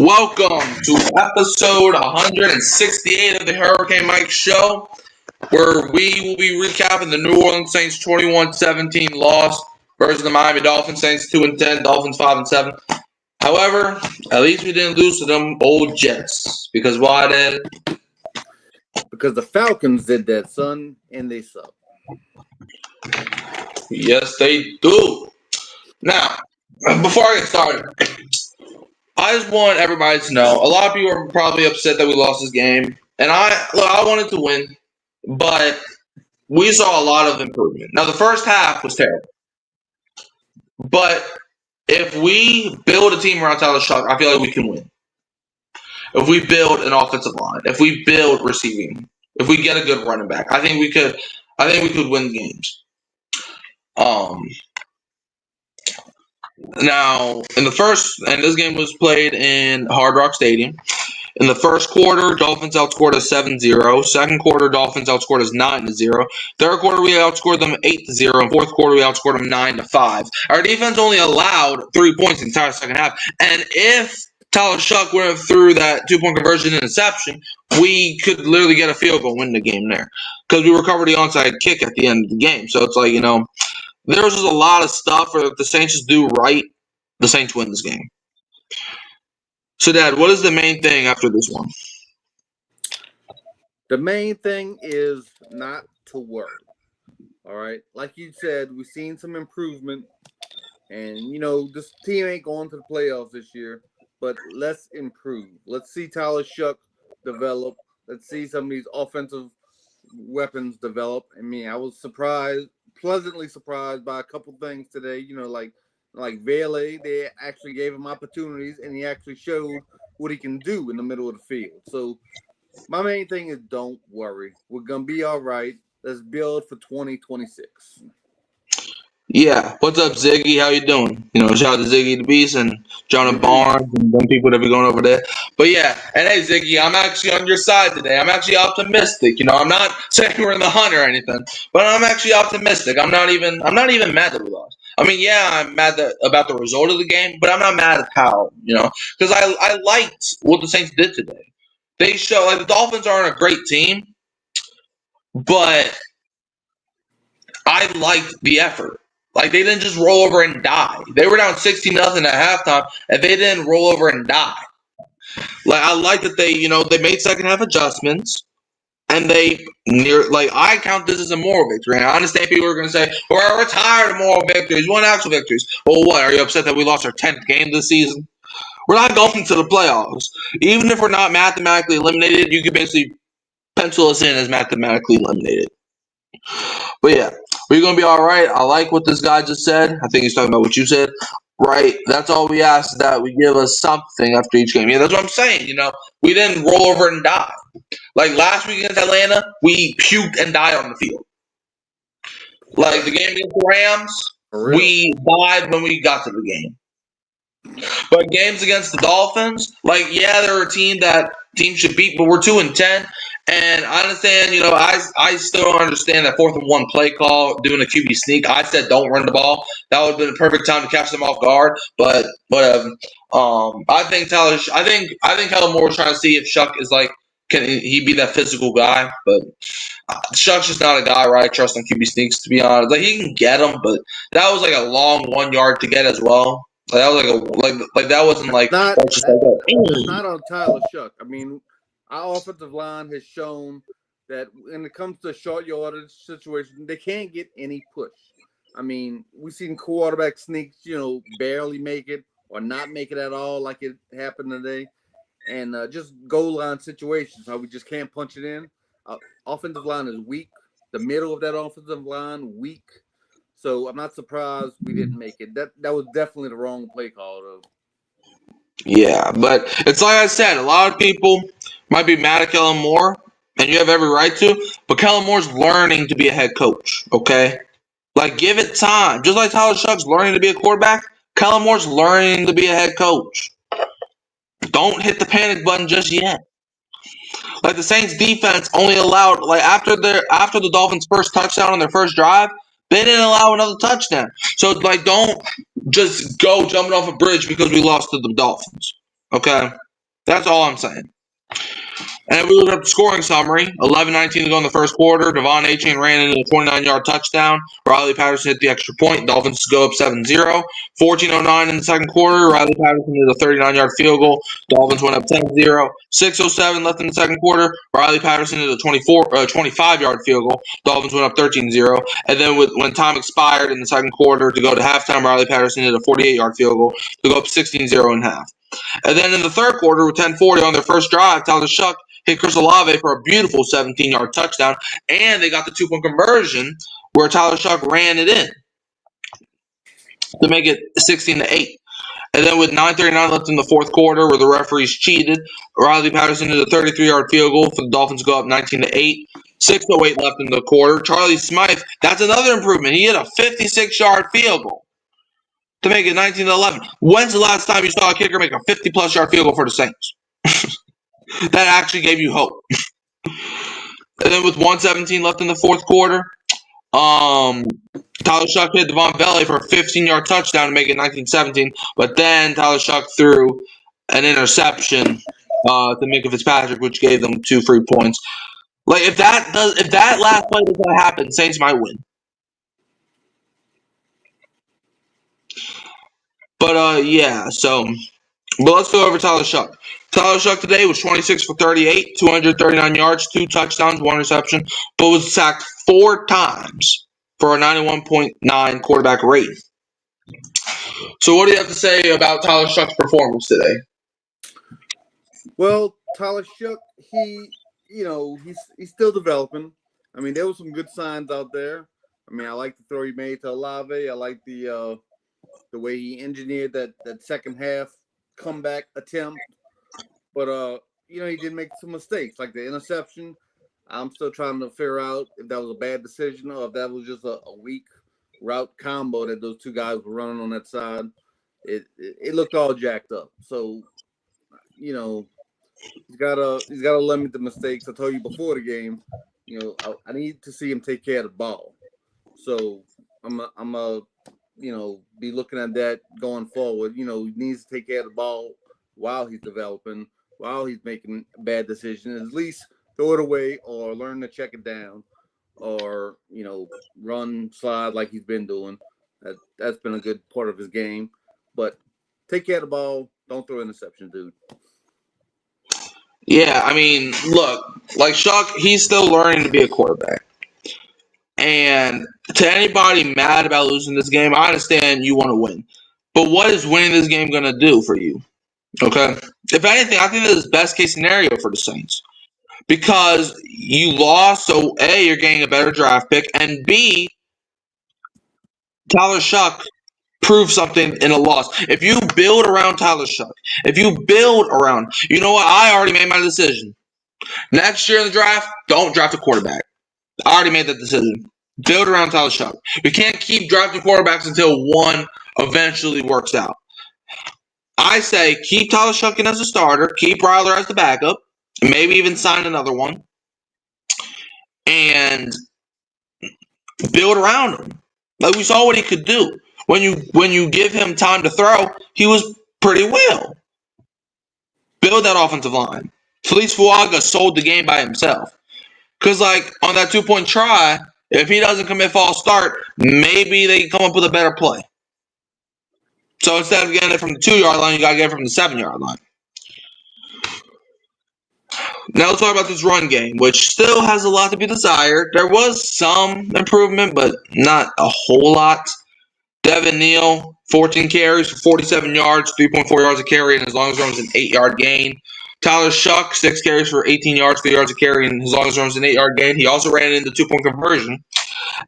Welcome to episode 168 of the Hurricane Mike Show, where we will be recapping the New Orleans Saints 21-17 loss versus the Miami Dolphins. Saints 2-10, Dolphins 5-7. However, at least we didn't lose to them old Jets. Because why did? Because the Falcons did that, son, and they suck. Yes, they do. Now, before I get started, I just want everybody to know, a lot of people are probably upset that we lost this game. And I wanted to win, but we saw a lot of improvement. Now, the first half was terrible. But if we build a team around Tyler Shuck, I feel like we can win. If we build an offensive line, if we build receiving, if we get a good running back, I think we could win games. Now, this game was played in Hard Rock Stadium. In the first quarter, Dolphins outscored us 7-0. Second quarter, Dolphins outscored us 9-0. Third quarter, we outscored them 8-0. And fourth quarter, we outscored them 9-5. Our defense only allowed 3 points in the entire second half. And if Tyler Shuck went through that 2-point conversion interception, we could literally get a field goal and win the game there. Because we recovered the onside kick at the end of the game. So it's like, there's just a lot of stuff where if the Saints just do right, the Saints win this game. So, Dad, what is the main thing after this one? The main thing is not to worry. All right? Like you said, we've seen some improvement. And, this team ain't going to the playoffs this year. But let's improve. Let's see Tyler Shuck develop. Let's see some of these offensive weapons develop. I mean, I was pleasantly surprised by a couple things today, like Vele, they actually gave him opportunities and he actually showed what he can do in the middle of the field. So my main thing is don't worry. We're going to be all right. Let's build for 2026. Yeah. What's up, Ziggy? How you doing? Shout out to Ziggy the Beast and Jonah Barnes and them people that be going over there. But yeah, and hey, Ziggy, I'm actually on your side today. I'm actually optimistic. I'm not saying we're in the hunt or anything, but I'm actually optimistic. I'm not even mad that we lost. I mean, yeah, I'm mad about the result of the game, but I'm not mad at how, because I liked what the Saints did today. They show the Dolphins aren't a great team, but I liked the effort. They didn't just roll over and die. They were down 16-0 at halftime, and they didn't roll over and die. I like that they made second half adjustments, and I count this as a moral victory. And I understand people are going to say, we're tired of moral victories. We want actual victories. Well, what? Are you upset that we lost our 10th game this season? We're not going to the playoffs. Even if we're not mathematically eliminated, you can basically pencil us in as mathematically eliminated. But yeah, we're going to be all right. I like what this guy just said. I think he's talking about what you said. Right. That's all we ask, is that we give us something after each game. Yeah, that's what I'm saying. We didn't roll over and die. Last week against Atlanta, we puked and died on the field. The game against the Rams, we died when we got to the game. But games against the Dolphins, they're a team that teams should beat, but we're 2-10. And I understand, I still don't understand that 4th and 1 play call, doing a QB sneak. I said don't run the ball. That would have been a perfect time to catch them off guard. But whatever. I think Kellen Moore was trying to see if Shuck is can he be that physical guy? But Shuck's just not a guy where I trust on QB sneaks, to be honest. He can get them, but that was a long 1 yard to get as well. That was that wasn't not on Tyler Shuck. I mean, our offensive line has shown that when it comes to short yardage situation, they can't get any push. I mean, we've seen quarterback sneaks, barely make it or not make it at all, like it happened today. And just goal line situations, how we just can't punch it in. Offensive line is weak. The middle of that offensive line, weak. So I'm not surprised we didn't make it. That was definitely the wrong play call, though. Yeah, but it's like I said, a lot of people might be mad at Kellen Moore, and you have every right to, but Kellen Moore's learning to be a head coach, okay? Give it time. Just like Tyler Shuck's learning to be a quarterback, Kellen Moore's learning to be a head coach. Don't hit the panic button just yet. The Saints defense only allowed, after the Dolphins' first touchdown on their first drive, they didn't allow another touchdown. So, don't just go jumping off a bridge because we lost to the Dolphins. Okay? That's all I'm saying. And if we look up the scoring summary, 11:19 to go in the first quarter. Devon Achane ran into a 29-yard touchdown. Riley Patterson hit the extra point. Dolphins go up 7-0. 14:09 in the second quarter. Riley Patterson hit a 39-yard field goal. Dolphins went up 10-0. 6:07 left in the second quarter. Riley Patterson hit a 25-yard field goal. Dolphins went up 13-0. And then when time expired in the second quarter to go to halftime, Riley Patterson hit a 48-yard field goal to go up 16-0 in half. And then in the third quarter, with 10:40 on their first drive, Tyler Shuck hit Chris Olave for a beautiful 17-yard touchdown, and they got the two-point conversion where Tyler Shuck ran it in to make it 16-8. And then with 9:39 left in the fourth quarter, where the referees cheated, Riley Patterson did a 33-yard field goal for the Dolphins to go up 19-8. 6:08 left in the quarter. Charlie Smythe, that's another improvement. He hit a 56-yard field goal to make it 19-11. When's the last time you saw a kicker make a 50-plus yard field goal for the Saints? That actually gave you hope. And then with 1:17 left in the fourth quarter, Tyler Shuck hit Devon Vele for a 15-yard touchdown to make it 19-17. But then Tyler Shuck threw an interception to Minka Fitzpatrick, which gave them 2 free points. Like if that last play does not happen, Saints might win. But yeah, so but let's go over Tyler Shuck. Tyler Shuck today was 26 for 38, 239 yards, 2 touchdowns, 1 reception, but was sacked 4 times for a 91.9 quarterback rating. So what do you have to say about Tyler Shuck's performance today? Well, Tyler Shuck, he's still developing. I mean, there were some good signs out there. I mean, I like the throw he made to Olave. I like the way he engineered that second half comeback attempt. But he did make some mistakes, like the interception. I'm still trying to figure out if that was a bad decision or if that was just a weak route combo that those two guys were running on that side. It looked all jacked up. So, he's gotta limit the mistakes. I told you before the game, I need to see him take care of the ball. So I'm a be looking at that going forward. He needs to take care of the ball while he's developing, while he's making bad decisions. At least throw it away or learn to check it down or, run, slide like he's been doing. That's been a good part of his game. But take care of the ball. Don't throw interceptions, dude. Yeah, I mean, look, like Shuck, he's still learning to be a quarterback. And to anybody mad about losing this game, I understand you want to win. But what is winning this game going to do for you? Okay? If anything, I think this is best case scenario for the Saints. Because you lost, so A, you're getting a better draft pick, and B, Tyler Shuck proved something in a loss. If you build around Tyler Shuck, you know what? I already made my decision. Next year in the draft, don't draft a quarterback. I already made that decision. Build around Tyler Shuck. We can't keep drafting quarterbacks until one eventually works out. I say keep Tyler Shuck in as a starter, keep Ryler as the backup, maybe even sign another one, and build around him. Like we saw what he could do. When you give him time to throw, he was pretty well. Build that offensive line. Felice Fuaga sold the game by himself. Because, like, on that 2-point try, if he doesn't commit false start, maybe they come up with a better play. So instead of getting it from the 2-yard line, you got to get it from the 7-yard line. Now let's talk about this run game, which still has a lot to be desired. There was some improvement, but not a whole lot. Devin Neal, 14 carries for 47 yards, 3.4 yards a carry, and his longest run was an 8-yard gain. Tyler Shuck, 6 carries for 18 yards, 3 yards a carry, and his longest run was an 8-yard gain. He also ran into 2-point conversion.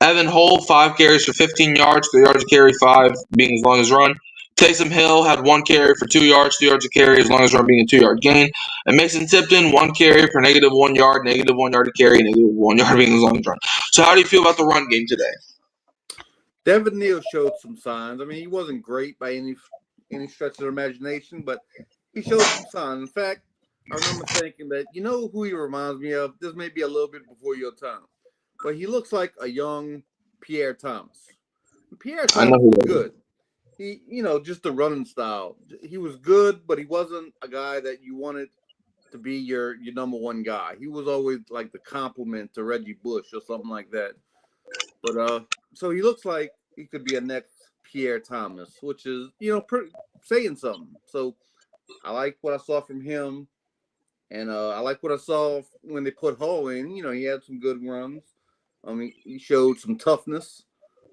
Evan Hull, 5 carries for 15 yards, 3 yards a carry, 5 being his longest run. Taysom Hill had 1 carry for 2 yards, 2 yards a carry, his longest run being a 2-yard gain. And Mason Tipton, 1 carry for negative 1 yard, negative 1 yard a carry, negative 1 yard being his longest run. So how do you feel about the run game today? Devin Neal showed some signs. I mean, he wasn't great by any stretch of the imagination, but he showed some signs. In fact, I remember thinking that, who he reminds me of? This may be a little bit before your time, but he looks like a young Pierre Thomas. Pierre Thomas was good. just the running style. He was good, but he wasn't a guy that you wanted to be your number one guy. He was always like the complement to Reggie Bush or something like that. But so he looks like he could be a next Pierre Thomas, which is saying something. So I like what I saw from him, and I like what I saw when they put Hull in. He had some good runs. I mean, he showed some toughness,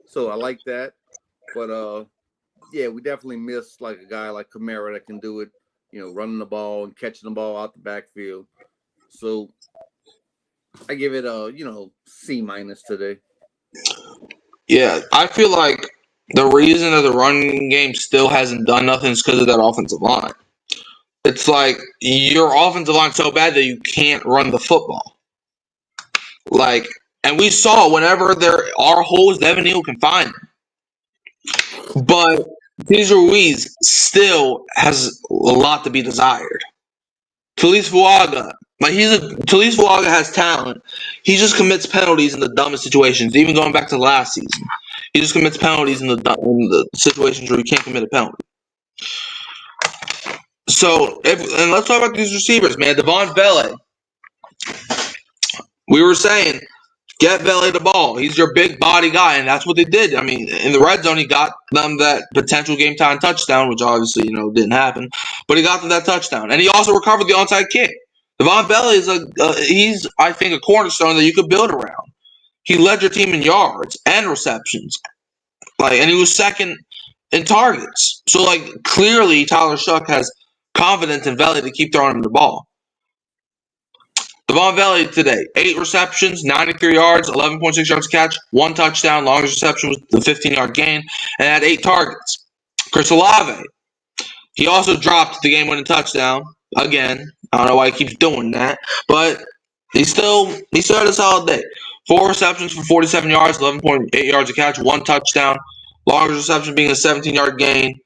so I like that. But yeah, we definitely missed like a guy like Kamara that can do it. Running the ball and catching the ball out the backfield. So I give it a C- today. Yeah, I feel like the reason that the running game still hasn't done nothing is because of that offensive line. It's like your offensive line so bad that you can't run the football. Like, and we saw whenever there are holes, Devin Neal can find them. But Cesar Ruiz still has a lot to be desired. Talise Fuaga, Talise Fuaga has talent. He just commits penalties in the dumbest situations. Even going back to last season, he just commits penalties in the situations where he can't commit a penalty. So, and let's talk about these receivers, man. Devon Vele, we were saying, get Vele the ball. He's your big body guy, and that's what they did. I mean, in the red zone, he got them that potential game time touchdown, which obviously didn't happen, but he got them that touchdown, and he also recovered the onside kick. Devon Vele is he's I think a cornerstone that you could build around. He led your team in yards and receptions, and he was second in targets. So clearly Tyler Shuck has confidence in Vele to keep throwing him the ball. Devon Vele today, 8 receptions, 93 yards, 11.6 yards to catch, 1 touchdown. Longest reception was the 15-yard gain, and had 8 targets. Chris Olave, he also dropped the game-winning touchdown again. I don't know why he keeps doing that, but he still had a solid day. 4 receptions for 47 yards, 11.8 yards to catch, 1 touchdown. Longest reception being a 17-yard gain,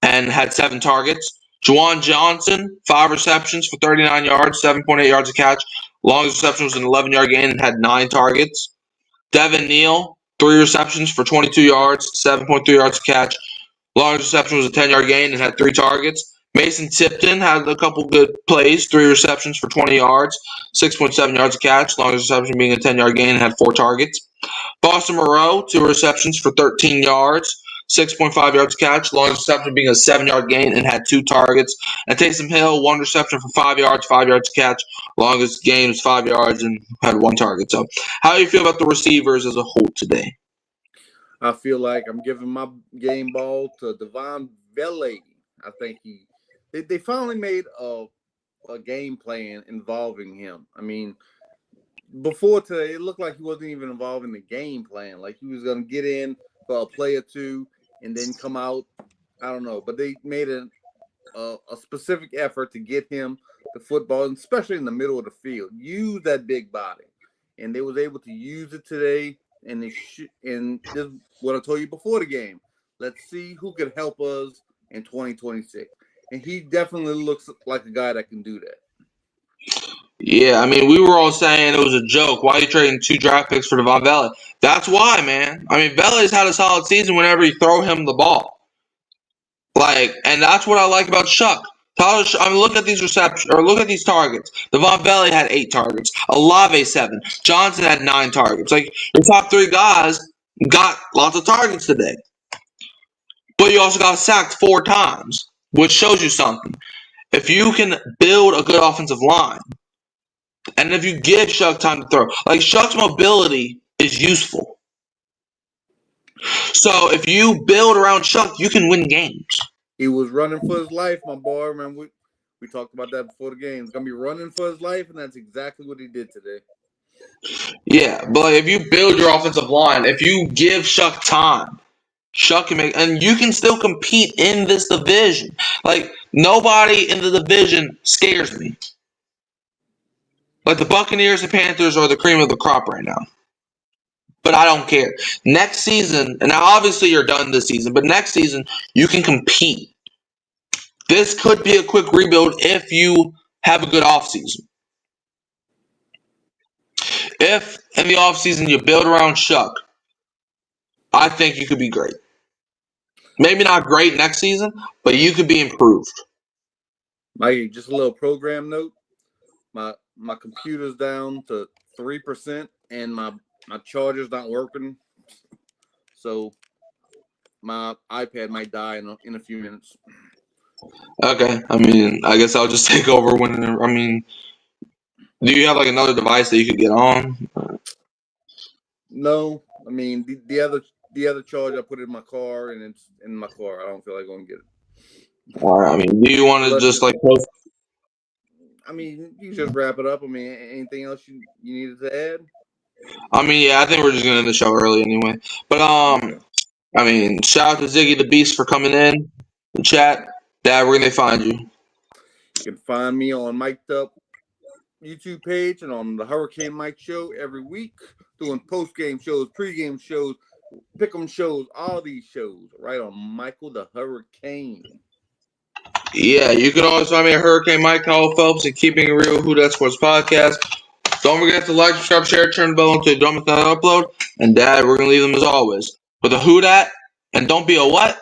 and had 7 targets. Juwan Johnson, 5 receptions for 39 yards, 7.8 yards to catch. Longest reception was an 11-yard gain and had 9 targets. Devin Neal, 3 receptions for 22 yards, 7.3 yards to catch. Longest reception was a 10-yard gain and had 3 targets. Mason Tipton had a couple good plays, 3 receptions for 20 yards, 6.7 yards to catch. Longest reception being a 10-yard gain and had 4 targets. Boston Moreau, 2 receptions for 13 yards, 6.5 yards to catch. Longest reception being a 7-yard gain and had 2 targets. And Taysom Hill, 1 reception for 5 yards, 5 yards to catch. Longest gain was 5 yards and had 1 target. So, how do you feel about the receivers as a whole today? I feel like I'm giving my game ball to Devon Vele. I think they finally made a game plan involving him. I mean, before today, it looked like he wasn't even involved in the game plan. Like he was going to get in for a play or two and then come out. I don't know, but they made a specific effort to get him the football, especially in the middle of the field. Use that big body, and they was able to use it today. And and this is what I told you before the game. Let's see who could help us in 2026. And he definitely looks like a guy that can do that. Yeah, I mean, we were all saying it was a joke. Why are you trading 2 draft picks for Devon Vele? That's why, man. I mean, Vele's had a solid season whenever you throw him the ball. And that's what I like about Shuck. I mean, look at these receptions, or look at these targets. Devon Vele had 8 targets. Olave 7. Johnson had 9 targets. Your top 3 guys got lots of targets today. But you also got sacked 4 times, which shows you something. If you can build a good offensive line, and if you give Shuck time to throw, Shuck's mobility is useful. So if you build around Shuck, you can win games. He was running for his life, my boy. Remember, we talked about that before the game. He's going to be running for his life, and that's exactly what he did today. Yeah, but if you build your offensive line, if you give Shuck time, Shuck can and you can still compete in this division. Nobody in the division scares me. The Buccaneers and Panthers are the cream of the crop right now. But I don't care. Next season, and now obviously you're done this season, but next season you can compete. This could be a quick rebuild if you have a good offseason. If in the offseason you build around Shuck, I think you could be great. Maybe not great next season, but you could be improved. Mikey, just a little program note. My computer's down to 3%, and my charger's not working. So my iPad might die in a few minutes. Okay, I mean, I guess I'll just take over when. I mean, do you have like another device that you could get on? No, I mean the other charger I put in my car, and it's in my car. I don't feel like going to get it. All right. I mean, do you want to Unless just it, like post? I mean, you just wrap it up. I mean, anything else you needed to add? I mean, yeah, I think we're just gonna end the show early anyway. But Okay. I mean, shout out to Ziggy the Beast for coming in the chat. Dad, where can they find you? You can find me on Mic'd Up YouTube page and on the Hurricane Mike Show every week, doing post game shows, pre-game shows, pick'em shows, all these shows right on Michael the Hurricane. Yeah, you can always find me at Hurricane Mike Howell Phelps and Keeping It Real Who That Sports Podcast. Don't forget to like, subscribe, share, turn the bell on so you don't miss that upload. And Dad, we're gonna leave them as always with a Who Dat and don't be a what?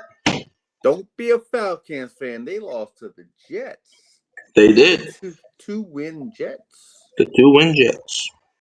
Don't be a Falcons fan. They lost to the Jets. They did. Two win Jets. The 2-win Jets.